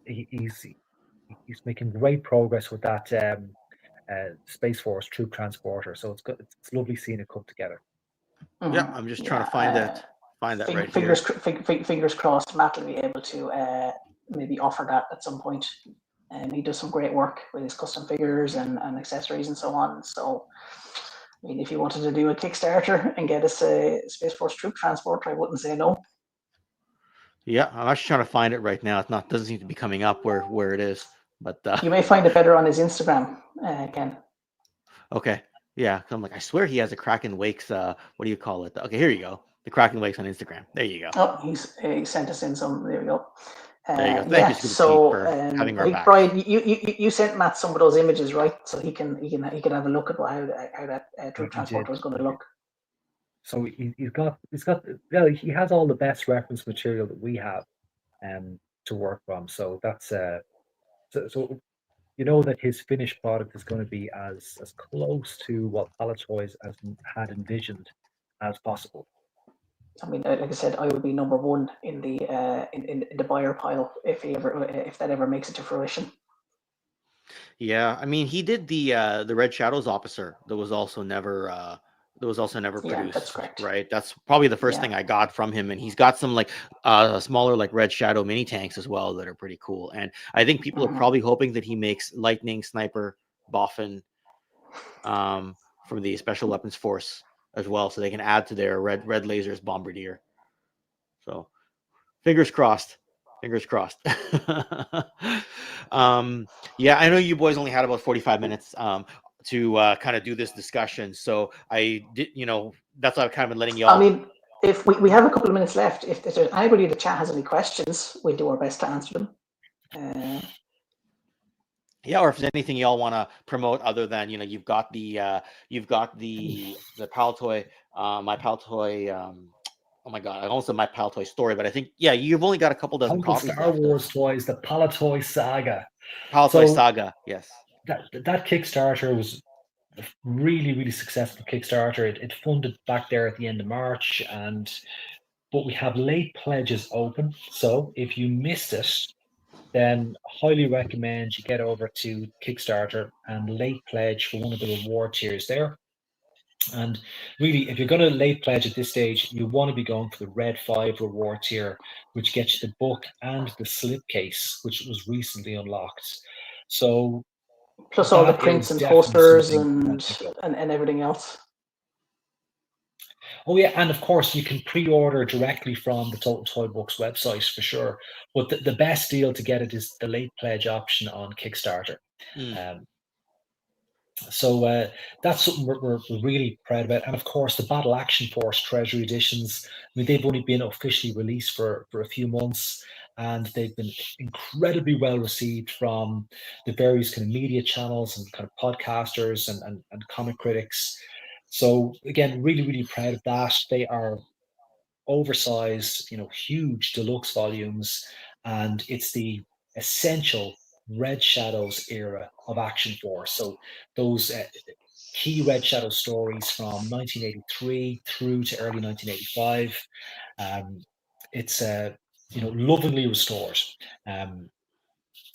He's making great progress with that Space Force troop transporter. So it's good. It's lovely seeing it come together. Yeah, I'm just trying to find that right fingers, here. Fingers crossed, Matt will be able to maybe offer that at some point. He does some great work with his custom figures and accessories and so on. So, I mean, if you wanted to do a Kickstarter and get us a Space Force troop transporter, I wouldn't say no. Yeah, I'm actually trying to find it right now. It doesn't seem to be coming up where it is, but you may find it better on his Instagram, Ken. Okay, yeah, I'm like, I swear he has a Kraken Wakes. What do you call it? Okay, here you go. The Kraken Wakes on Instagram. There you go. Oh, he sent us in some. There we go. There you go. Thank you, Scoop Pete, for having our back. Brian, you sent Matt some of those images, right? So he can have a look at how that troop transporter was going to look. So he's got well, he has all the best reference material that we have to work from. So that's so you know that his finished product is going to be as close to what Palitoy had envisioned as possible. I mean, like I said, I would be number one in the buyer pile if that ever makes it to fruition. Yeah, I mean, he did the Red Shadows officer that was also never produced. Yeah, that's correct. Right? That's probably the first thing I got from him, and he's got some like smaller like Red Shadow mini tanks as well that are pretty cool. And I think people are probably hoping that he makes Lightning Sniper Boffin from the Special Weapons Force as well, so they can add to their red lasers Bombardier. So fingers crossed. Yeah, I know you boys only had about 45 minutes to kind of do this discussion, so I did, that's why I've kind of been letting y'all. I mean, if we have a couple of minutes left, if there's anybody in the chat has any questions, we'll do our best to answer them. Yeah, or if there's anything y'all want to promote other than you've got the Palitoy, my Palitoy. Oh my god, I almost said my Palitoy story, but I think you've only got a couple dozen copies. Star Wars toys, the Palitoy saga. Palitoy saga, yes. That Kickstarter was a really, really successful Kickstarter. It funded back there at the end of March, but we have late pledges open. So if you missed it, then highly recommend you get over to Kickstarter and late pledge for one of the reward tiers there. And really, if you're going to late pledge at this stage, you want to be going for the Red 5 reward tier, which gets you the book and the slipcase, which was recently unlocked. So plus all the prints and posters and everything else. Oh yeah, and of course you can pre-order directly from the Total Toy Books website for sure. But the best deal to get it is the late pledge option on Kickstarter. So that's something we're really proud about. And of course, the Battle Action Force Treasury editions, I mean, they've only been officially released for a few months, and they've been incredibly well received from the various kind of media channels and kind of podcasters and comic critics. So again, really, really proud of that. They are oversized, huge deluxe volumes, and it's the essential Red Shadows era of Action Force. So those key Red Shadow stories from 1983 through to early 1985. It's lovingly restored.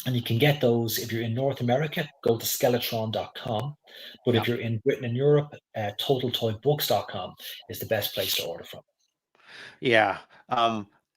And you can get those if you're in North America, go to skeletron.com. But if you're in Britain and Europe, totaltoybooks.com is the best place to order from. Yeah.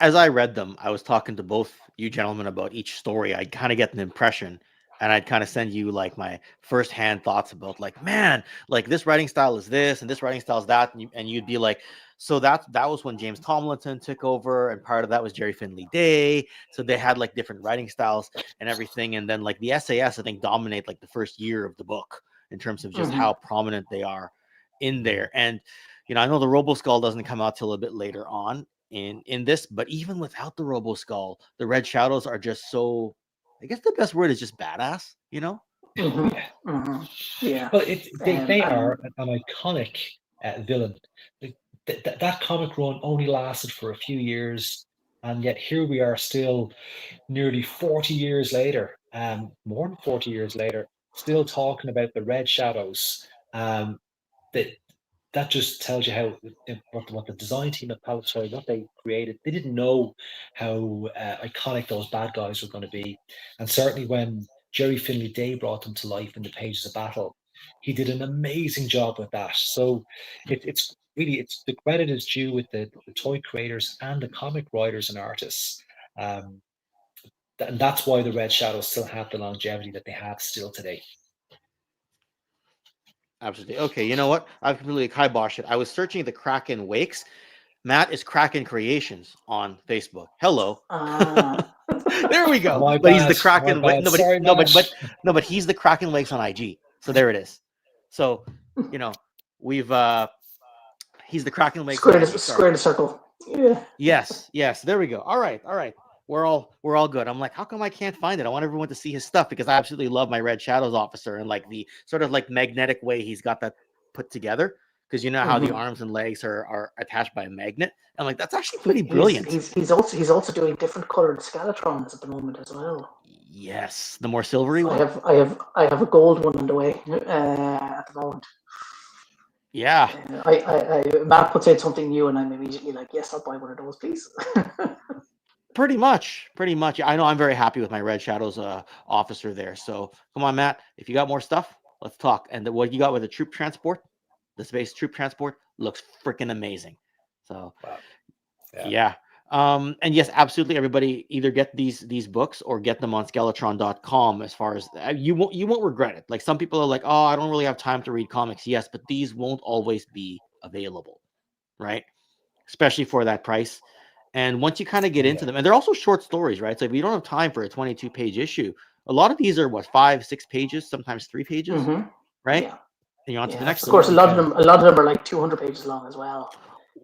As I read them, I was talking to both you gentlemen about each story. I kind of get an impression, and I'd kind of send you like my firsthand thoughts about like, man, like this writing style is this and this writing style is that. And you'd be like, so that was when James Tomlinson took over, and part of that was Jerry Finley Day. So they had like different writing styles and everything. And then like the SAS, I think, dominate like the first year of the book in terms of just how prominent they are in there. And, I know the Robo Skull doesn't come out till a bit later on in this, but even without the Robo Skull, the Red Shadows are just so, I guess the best word is just badass, Mhm. Yeah. Yeah. Well, they And are an iconic villain. That comic run only lasted for a few years, and yet here we are still nearly 40 years later, more than 40 years later, still talking about the Red Shadows. That that just tells you how what the design team at Palitoy, what they created. They didn't know how iconic those bad guys were going to be, and certainly when Jerry Finley Day brought them to life in the Pages of Battle, he did an amazing job with that. So it's really it's the credit is due with the toy creators and the comic writers and artists. Um, and that's why the Red Shadows still have the longevity that they have still today. Absolutely. Okay, you know what? I've completely kiboshed it. I was searching the Kraken Wakes. Matt is Kraken Creations on Facebook. Hello. There we go. My But he's the bad. My Kraken. bad. No, but Sorry, no, Matt. but he's the Kraken Wakes on IG. So there it is. So you know we've he's the Kraken Wakes on IG. Sorry. square the circle. Yeah. Yes. There we go. All right. We're all good. I'm like, how come I can't find it? I want everyone to see his stuff because I absolutely love my Red Shadows officer and like the sort of like magnetic way he's got that put together. Because you know how the arms and legs are attached by a magnet. I'm like, that's actually pretty brilliant. He's also doing different colored Skeletrons at the moment as well. Yes, the more silvery one. I have a gold one on the way at the moment. Yeah. Matt puts out something new, and I'm immediately like, yes, I'll buy one of those, please. Pretty much. I know I'm very happy with my Red Shadows officer there. So come on, Matt. If you got more stuff, let's talk. And what you got with the troop transport, the space troop transport, looks freaking amazing. So Wow. yeah. And yes, absolutely. Everybody either get these books or get them on Skeletron.com. As far as you won't regret it. Like some people are like, oh, I don't really have time to read comics. Yes, but these won't always be available, right? Especially for that price. And once you kind of get into them, and they're also short stories, right? So if you don't have time for a 22-page issue, a lot of these are 5-6 pages, sometimes 3 pages, right? Yeah. And you're on to the next one. Of course, one. a lot of them are like 200 pages long as well.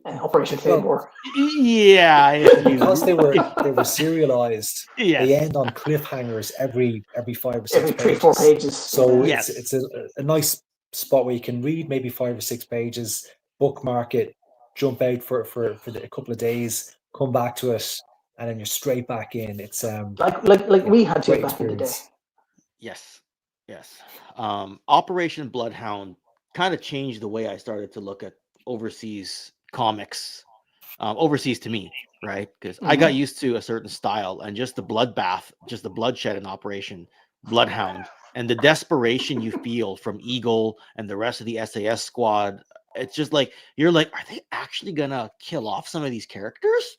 Operation Claymore. Yeah, because they were serialized. Yes. They end on cliffhangers every 5 or 6 every pages. 3-4 pages. So yeah. it's a nice spot where you can read maybe 5 or 6 pages, bookmark it, jump out for a couple of days, come back to it, and then you're straight back in. It's like we had to back in the day. Yes. Operation Bloodhound kind of changed the way I started to look at overseas comics. Overseas to me, right? Because I got used to a certain style and just the bloodbath, just the bloodshed in Operation Bloodhound and the desperation you feel from Eagle and the rest of the SAS squad. It's just like, you're like, are they actually gonna kill off some of these characters?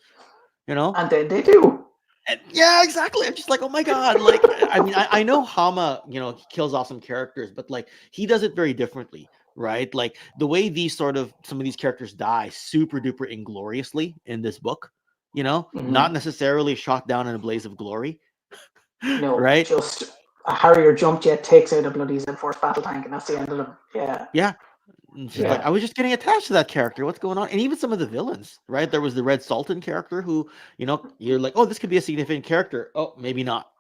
You know? And then they do. And yeah, exactly. I'm just like, oh my God. Like, I mean, I know Hama, he kills off some characters, but like he does it very differently, right? Like the way some of these characters die super duper ingloriously in this book, not necessarily shot down in a blaze of glory. No, right? Just a Harrier jump jet takes out a bloody Z-Force battle tank, and that's the end of them. Yeah. Yeah. Like, I was just getting attached to that character. What's going on? And even some of the villains, right? There was the Red Sultan character who, you're like, oh, this could be a significant character. Oh, maybe not.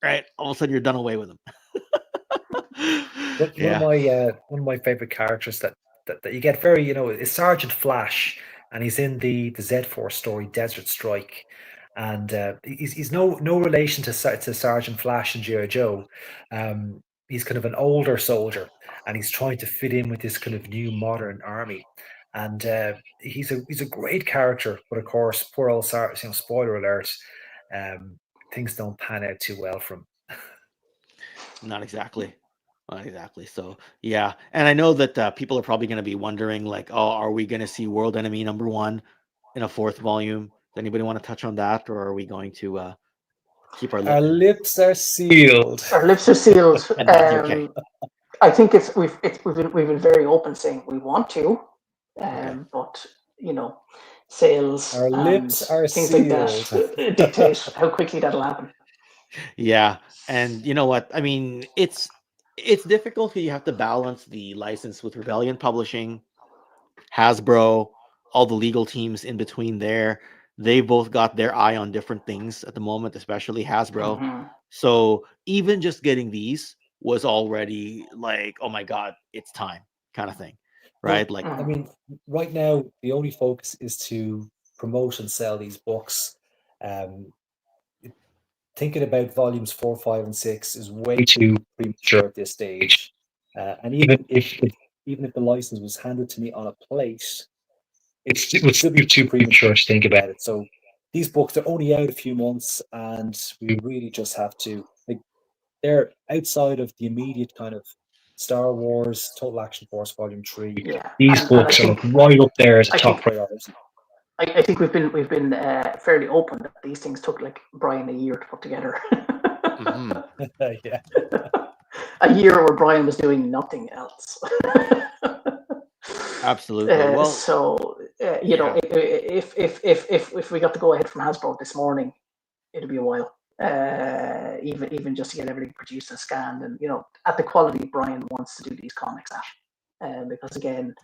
Right? All of a sudden, you're done away with him. One of my favorite characters that you get very, is Sergeant Flash, and he's in the Z-Force story Desert Strike, and he's no relation to Sergeant Flash and G.I. Joe. He's kind of an older soldier, and he's trying to fit in with this kind of new modern army. And he's a great character, but of course, poor old Sergeant, spoiler alert, things don't pan out too well for him. Not exactly. So yeah, and I know that people are probably going to be wondering, like, oh, are we going to see World Enemy #1 in a 4th volume? Does anybody want to touch on that, or are we going to keep our lips are sealed? Our lips are sealed. Okay. I think we've been very open saying we want to, but sales, our lips are things sealed. like that dictate how quickly that'll happen. Yeah, and you know what? I mean, it's difficult because you have to balance the license with Rebellion Publishing, Hasbro, all the legal teams in between there. They both got their eye on different things at the moment, especially Hasbro. So even just getting these was already like, oh my God, it's time kind of thing, Well, right? Like, I mean, right now the only focus is to promote and sell these books. Um, Thinking about volumes 4, 5, and 6 is way too premature at this stage. And even if the license was handed to me on a plate, it would still be too premature to think about it. So these books are only out a few months, and we really just have to, like, they're outside of the immediate kind of Star Wars Total Action Force Volume 3. Yeah, These and books are like right up there as a I top think priority. I think we've been fairly open that these things took like Brian a year to put together. mhm, Yeah. A year where Brian was doing nothing else. absolutely. Well, So you know, yeah, if we got to go ahead from Hasbro this morning, it'll be a while. Even just to get everything produced and scanned, and you know, at the quality Brian wants to do these comics at, because again,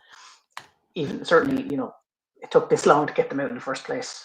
even certainly, you know, it took this long to get them out in the first place.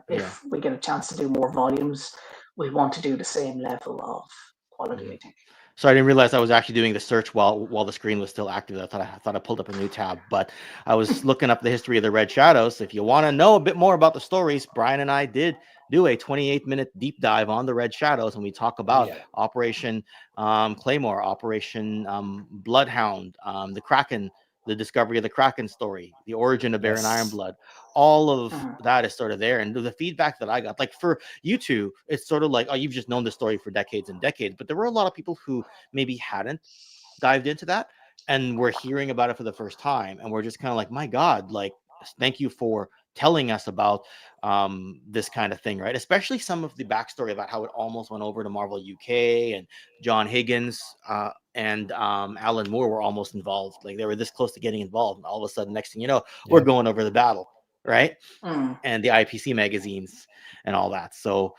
If we get a chance to do more volumes, we want to do the same level of quality, I think. So I didn't realize I was actually doing the search while the screen was still active. I thought I pulled up a new tab, but I was looking up the history of the Red Shadows. If you want to know a bit more about the stories, Brian and I did do a 28-minute deep dive on the Red Shadows, and we talk about Operation Claymore, Operation Bloodhound, the Kraken, the discovery of the Kraken story, the origin of Baron Ironblood. All of that is sort of there, and the feedback that I got, like for you two, it's sort of like, oh, you've just known the story for decades and decades, but there were a lot of people who maybe hadn't dived into that and we're hearing about it for the first time, and we're just kind of like, my God, like, thank you for telling us about this kind of thing, right? Especially some of the backstory about how it almost went over to Marvel UK, and John Higgins and Alan Moore were almost involved. Like, they were this close to getting involved, and all of a sudden, next thing you know, we're going over the battle, right? And the IPC magazines and all that. So,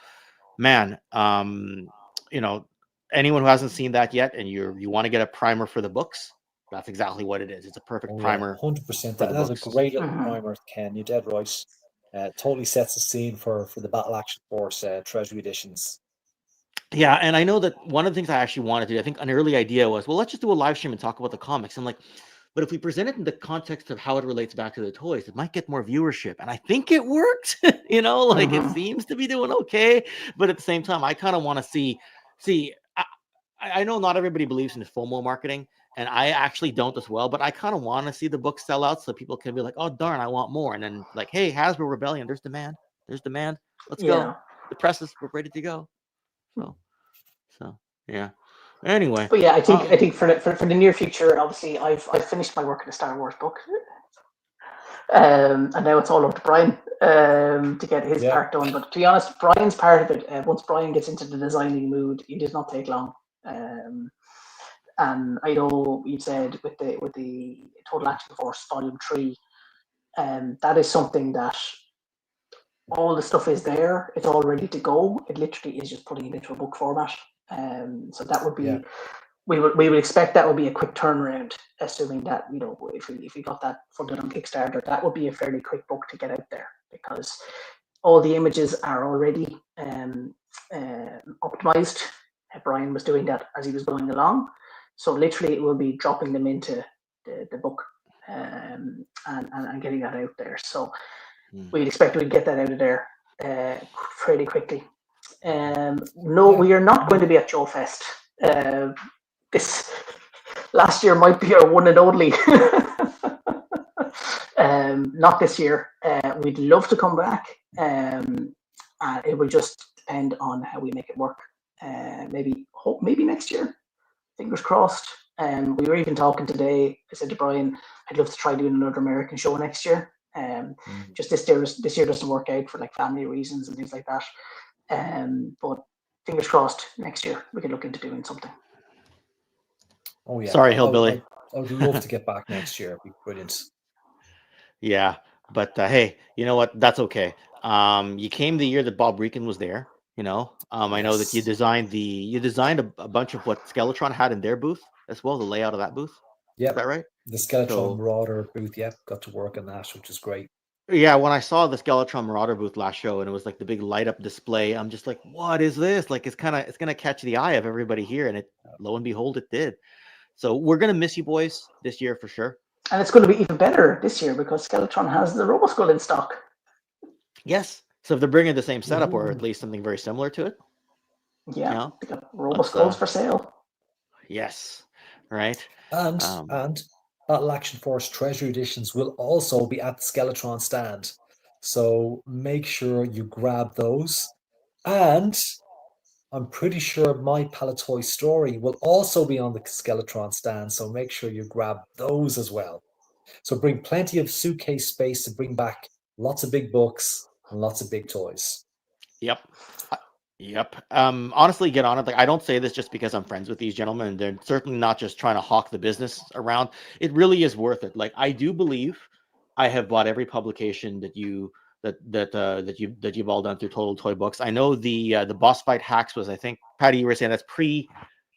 man, you know, anyone who hasn't seen that yet, and you want to get a primer for the books, that's exactly what it is. It's a perfect primer. 100%. for the That's a books. great little primer, Ken. You're dead right. Totally sets the scene for the Battle Action Force Treasury editions. Yeah, and I know that one of the things I actually wanted to do, I think an early idea was, well, let's just do a live stream and talk about the comics. I'm like, but if we present it in the context of how it relates back to the toys, it might get more viewership. And I think it worked, you know, like it seems to be doing okay. But at the same time, I kind of want to see, I know not everybody believes in FOMO marketing, and I actually don't as well, but I kind of want to see the book sell out so people can be like, oh, darn, I want more. And then like, hey, Hasbro Rebellion, there's demand. There's demand. Let's go. The presses, we're ready to go. So yeah. Anyway, but yeah, I think for the near future, obviously, I've finished my work in the Star Wars book, and now it's all up to Brian to get his part done. But to be honest, Brian's part of it. Once Brian gets into the designing mood, it does not take long. And I know you said with the Total Action Force Volume 3, that is something that all the stuff is there. It's all ready to go. It literally is just putting it into a book format. So that would be, we would expect that would be a quick turnaround, assuming that, you know, if we got that funded on Kickstarter, that would be a fairly quick book to get out there, because all the images are already optimized. Brian was doing that as he was going along. So literally it will be dropping them into the book and getting that out there. So we'd expect we'd get that out of there fairly quickly. No, we are not going to be at Joe Fest. This last year might be our one and only. Not this year. We'd love to come back. It will just depend on how we make it work. Maybe next year. Fingers crossed. We were even talking today. I said to Brian, I'd love to try doing another American show next year. Just this year doesn't work out for like family reasons and things like that. But fingers crossed, next year we can look into doing something. Oh yeah. Sorry, Hillbilly. I would love to get back next year. It'd be brilliant. Yeah, but hey, you know what? That's okay. You came the year that Bob Brechin was there. You know, I know that you designed a bunch of what Skeletron had in their booth as well, the layout of that booth. Yeah, is that right? The Skeletron Marauder booth. Yeah, got to work on that, which is great. Yeah, when I saw the Skeletron Marauder booth last show and it was like the big light up display, I'm just like, what is this? Like it's gonna catch the eye of everybody here, and it lo and behold it did. So we're gonna miss you boys this year for sure. And it's going to be even better this year because Skeletron has the Roboskull in stock. Yes. So if they're bringing the same setup or at Woohoo. least something very similar to it, Yeah, you know, they got let's Roboskulls for sale. yes, right. And Battle Action Force Treasury editions will also be at the Skeletron stand. So make sure you grab those. And I'm pretty sure my Palitoy story will also be on the Skeletron stand. So make sure you grab those as well. So bring plenty of suitcase space to bring back lots of big books and lots of big toys. Yep. Yep. Honestly, get on it. Like, I don't say this just because I'm friends with these gentlemen, and they're certainly not just trying to hawk the business around. It really is worth it. Like, I do believe I have bought every publication that you've all done through Total Toy Books. I know the boss fight hacks was, I think, Paddy, you were saying that's pre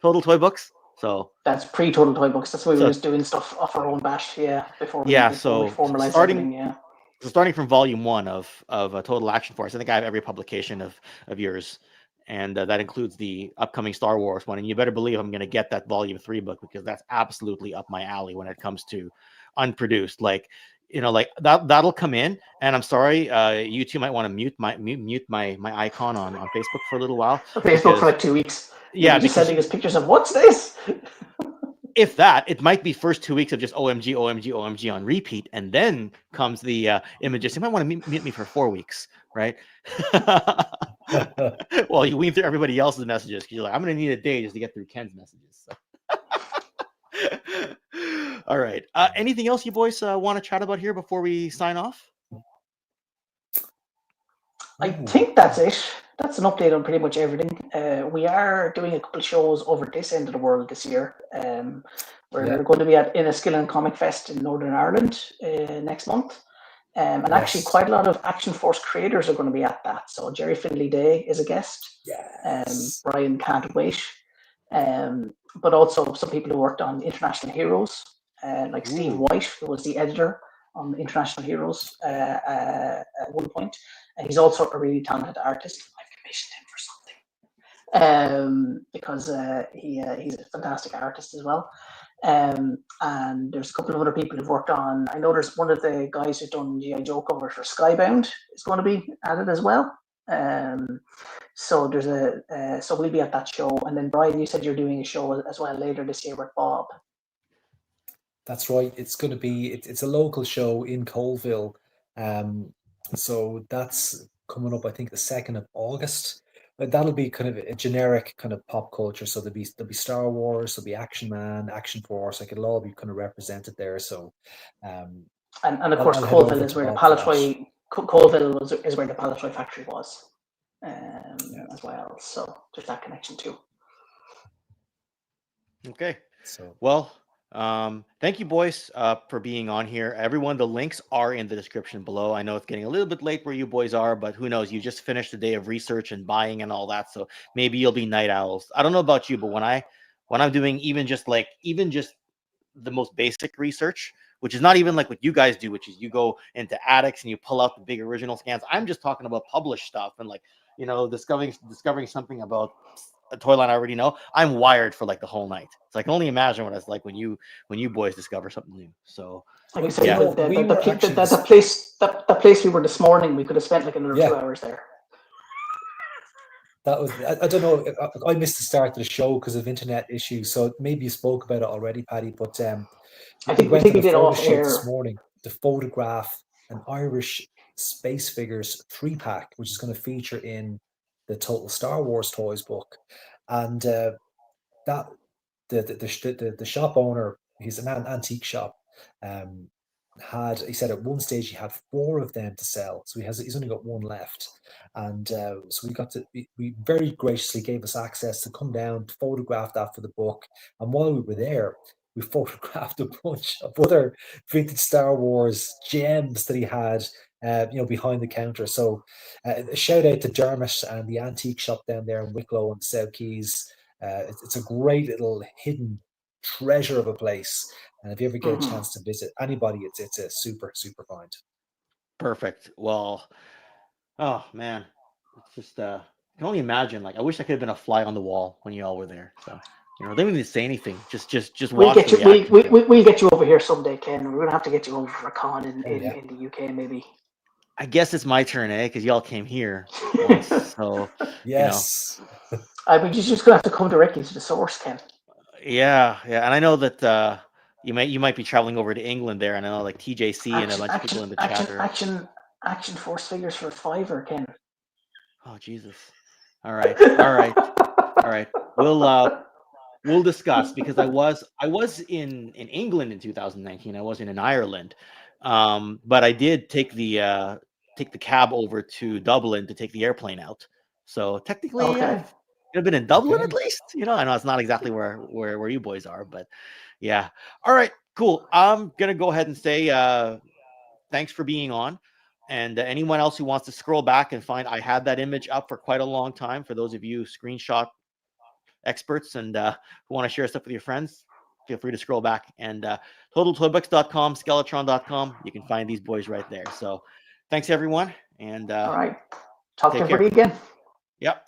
Total Toy Books. So that's pre-Total Toy Books. That's why we were just doing stuff off our own bat, before we formalize everything, So starting from volume 1 of Total Action Force, I think I have every publication of yours, and that includes the upcoming Star Wars one. And you better believe I'm going to get that volume 3 book because that's absolutely up my alley when it comes to unproduced. Like, like that'll come in. And I'm sorry, you two might want to mute my icon on Facebook for a little while. Facebook for like 2 weeks. Yeah, just sending us pictures of what's this. If that, it might be first 2 weeks of just OMG, OMG, OMG on repeat, and then comes the images. You might want to mute me for 4 weeks, right? Well, you weave through everybody else's messages because you're like, I'm going to need a day just to get through Ken's messages. So. All right. Anything else you boys want to chat about here before we sign off? I think that's it. That's an update on pretty much everything. We are doing a couple of shows over this end of the world this year. We're going to be at Enniskillen Comic Fest in Northern Ireland next month. And actually quite a lot of Action Force creators are going to be at that. So Jerry Finley Day is a guest. Yes. Brian can't wait. But also some people who worked on International Heroes, like Steve White, who was the editor on International Heroes at one point. And he's also a really talented artist. I've commissioned him for something because he's a fantastic artist as well. And there's a couple of other people who've worked on. I know there's one of the guys who's done G.I. Joe cover for Skybound is going to be added as well. So there's so we'll be at that show. And then Brian, you said you're doing a show as well later this year with Bob. That's right. It's going to be it's a local show in Colville. So that's coming up, I think, the 2nd of August. But that'll be kind of a generic kind of pop culture. So there'll be Star Wars, there'll be Action Man, Action Force. Like it'll all be kind of represented there. So, and of course, Colville is where the Palitoy is where the Palitoy factory was, as well. So there's that connection too. Okay. So well. Thank you, boys, for being on here. Everyone, the links are in the description below. I know it's getting a little bit late where you boys are, but who knows? You just finished a day of research and buying and all that, so maybe you'll be night owls. I don't know about you, but when I'm doing even just the most basic research, which is not even like what you guys do, which is you go into attics and you pull out the big original scans. I'm just talking about published stuff and discovering something about a toy line I already know. I'm wired for like the whole night. So I can only imagine what it's like when you boys discover something new. So like I said, the place we were this morning, we could have spent like another 2 hours there. That was I don't know. I missed the start of the show because of internet issues. So maybe you spoke about it already, Paddy. But I think we did off air this morning to photograph an Irish Space Figures 3-pack, which is going to feature in the Total Star Wars Toys book, and that the shop owner, he's an antique shop, he said at one stage he had 4 of them to sell, so he's only got 1 left, and so we very graciously gave us access to come down to photograph that for the book, and while we were there, we photographed a bunch of other vintage Star Wars gems that he had, behind the counter. So a shout out to Dermot and the antique shop down there in Wicklow and South Keys. It's a great little hidden treasure of a place. And if you ever get a chance to visit anybody, it's a super, super find. Perfect. Well, oh man, it's just I can only imagine. Like, I wish I could have been a fly on the wall when you all were there. So, they didn't even say anything. Just We'll watch get the you. reaction. We'll get you over here someday, Ken. We're gonna have to get you over for a con in the UK, maybe. I guess it's my turn, eh? Because y'all came here once, so Yes. But you're just gonna have to come directly to the source, Ken. yeah. And I know that you might be traveling over to England there, and I know like TJC and a bunch of people in the chat are. Action force figures for $5, Ken. Oh Jesus! All right. We'll discuss, because I was in England in 2019. I wasn't in Ireland, but I did take the cab over to Dublin to take the airplane out. So technically, Okay. I've been in Dublin Okay. at least. I know it's not exactly where you boys are, but yeah. All right, cool. I'm gonna go ahead and say thanks for being on. And anyone else who wants to scroll back and find, I had that image up for quite a long time. For those of you screenshot experts and who want to share stuff with your friends, feel free to scroll back. And totaltoybucks.com, skeletron.com, you can find these boys right there. So thanks everyone, and All right. Talk to take care. everybody again. Yep.